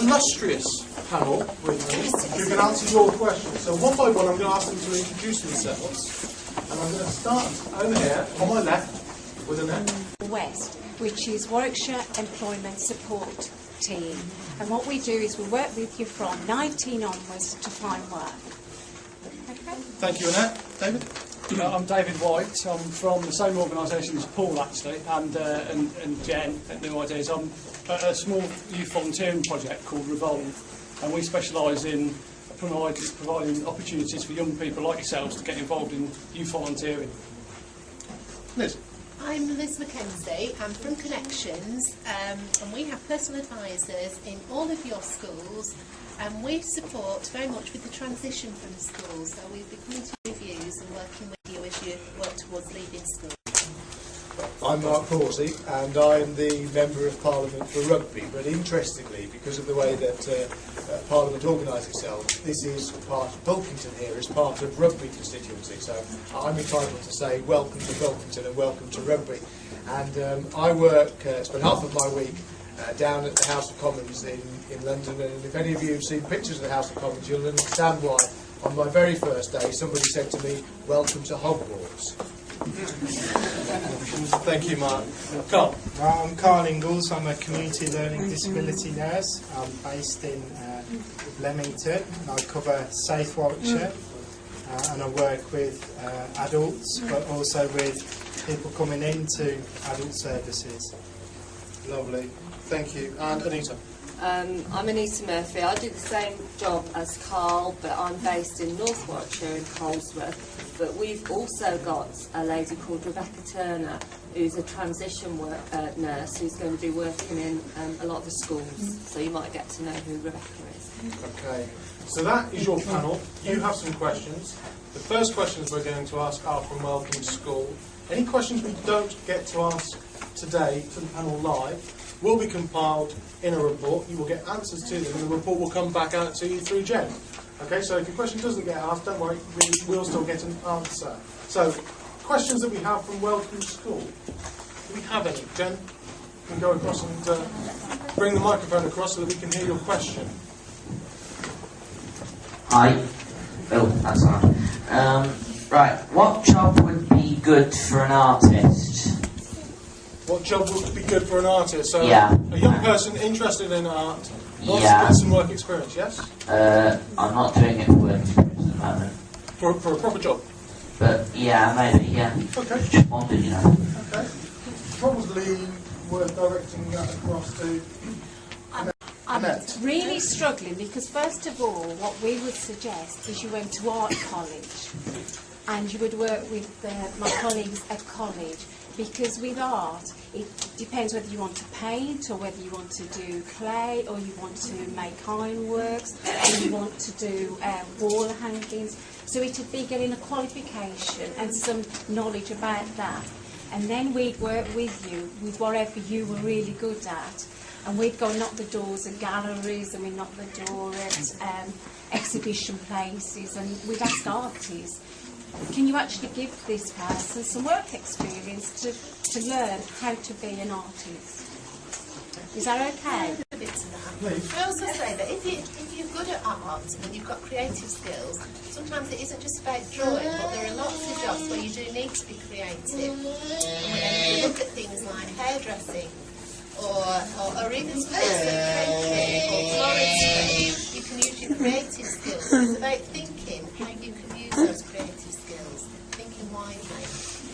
illustrious panel with me who can answer your questions. So one by one I'm going to ask them to introduce themselves. And I'm going to start over here on my left with Annette. West, which is Warwickshire Employment Support Team. And what we do is we work with you from 19 onwards to find work. Okay. Thank you, Annette. David? I'm David White. I'm from the same organisation as Paul, actually, and Jen at New Ideas. I'm at a small youth volunteering project called Revolve, and we specialise in providing opportunities for young people like yourselves to get involved in youth volunteering. Liz? I'm Liz Mackenzie. I'm from Connections, and we have personal advisors in all of your schools, and we support very much with the transition from schools. So we'll be coming to reviews and working with you as you work towards leaving school. I'm Mark Horsey, and I'm the Member of Parliament for Rugby, but interestingly, because of the way that Parliament organises itself, this is part of Bulkington here, is part of Rugby constituency, so I'm entitled to say welcome to Bulkington and welcome to Rugby. And I work, spend half of my week down at the House of Commons in London, and if any of you have seen pictures of the House of Commons, you'll understand why on my very first day somebody said to me, "Welcome to Hogwarts." Thank you, Mark. Carl? I'm Carl Ingalls. I'm a community learning disability nurse. I'm based in Leamington. I cover South Warwickshire, and I work with adults, but also with people coming into adult services. Lovely. Thank you. And Anita? I'm Anita Murphy. I do the same job as Carl, but I'm based in North Warwickshire in Colesworth. But we've also got a lady called Rebecca Turner, who's a transition nurse, who's going to be working in a lot of the schools. So you might get to know who Rebecca is. Okay. So that is your panel. You have some questions. The first questions we're going to ask are from Welcome School. Any questions we don't get to ask today to the panel live will be compiled in a report. You will get answers to them, and the report will come back out to you through Jen. Okay, so if your question doesn't get asked, don't worry, we will still get an answer. So, questions that we have from Welcome School. Do we have any? Jen, you can go across and bring the microphone across so that we can hear your question. Hi. Oh, that's on. Right, what job would be good for an artist? What job would be good for an artist? So, yeah. A young person interested in art wants yeah. to get some work experience, yes? I'm not doing it for work experience at the moment. For a proper job? But, yeah, maybe, yeah. Okay. Just wondered, you know. Okay. Probably worth directing that across to Annette. I'm really struggling because, first of all, what we would suggest is you went to art college and you would work with my colleagues at college, because with art, it depends whether you want to paint or whether you want to do clay or you want to make ironworks or you want to do wall hangings. So it would be getting a qualification and some knowledge about that. And then we'd work with you with whatever you were really good at. And we'd go knock the doors of galleries, and we'd knock the door at exhibition places, and we'd ask artists, can you actually give this person some work experience to learn how to be an artist? Is that okay? I also say that if you're good at art and you've got creative skills, sometimes it isn't just about drawing, but there are lots of jobs where you do need to be creative. And you look at things like hairdressing, or even space like cake or floristry, you can use your creative skills. It's about thinking how you can use those creative skills, thinking widely.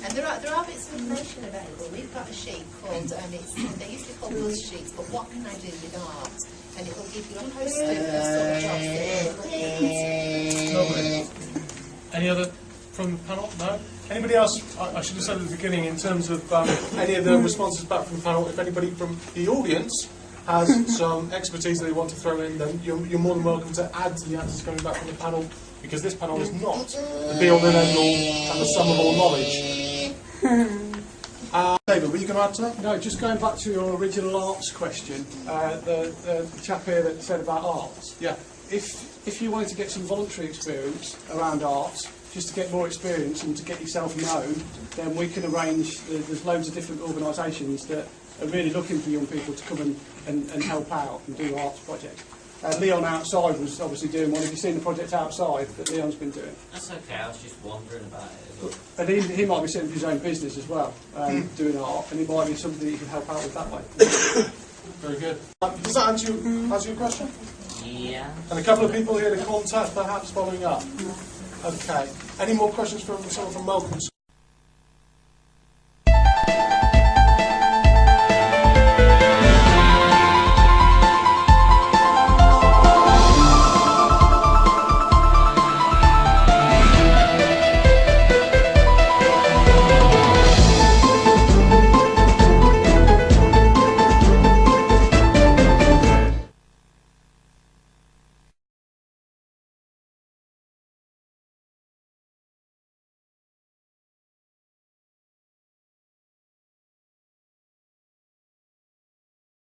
And there are bits of information available. We've got a sheet called, they used to be called buzz sheets, but what can I do with art? And it will give you a poster of sort of jobs that you're looking Lovely. Any other from the panel? No? Anybody else? I should have said at the beginning, in terms of any of the responses back from the panel, if anybody from the audience has some expertise that they want to throw in, then you're more than welcome to add to the answers coming back from the panel, because this panel is not the be-all and end-all and the sum of all knowledge. David, were you going to add to that? No, just going back to your original arts question, the chap here that said about arts. Yeah. If you wanted to get some voluntary experience around arts, just to get more experience and to get yourself known, then we can arrange, there's loads of different organisations that are really looking for young people to come and help out and do arts projects. Leon outside was obviously doing one. Have you seen the project outside that Leon's been doing? That's okay, I was just wondering about it. And he might be setting up his own business as well, doing art, and he might be something that you can help out with that way. Very good. Does that answer your question? Yeah. And a couple of people here to contact, perhaps following up. Okay. Any more questions from someone from Melcombe School?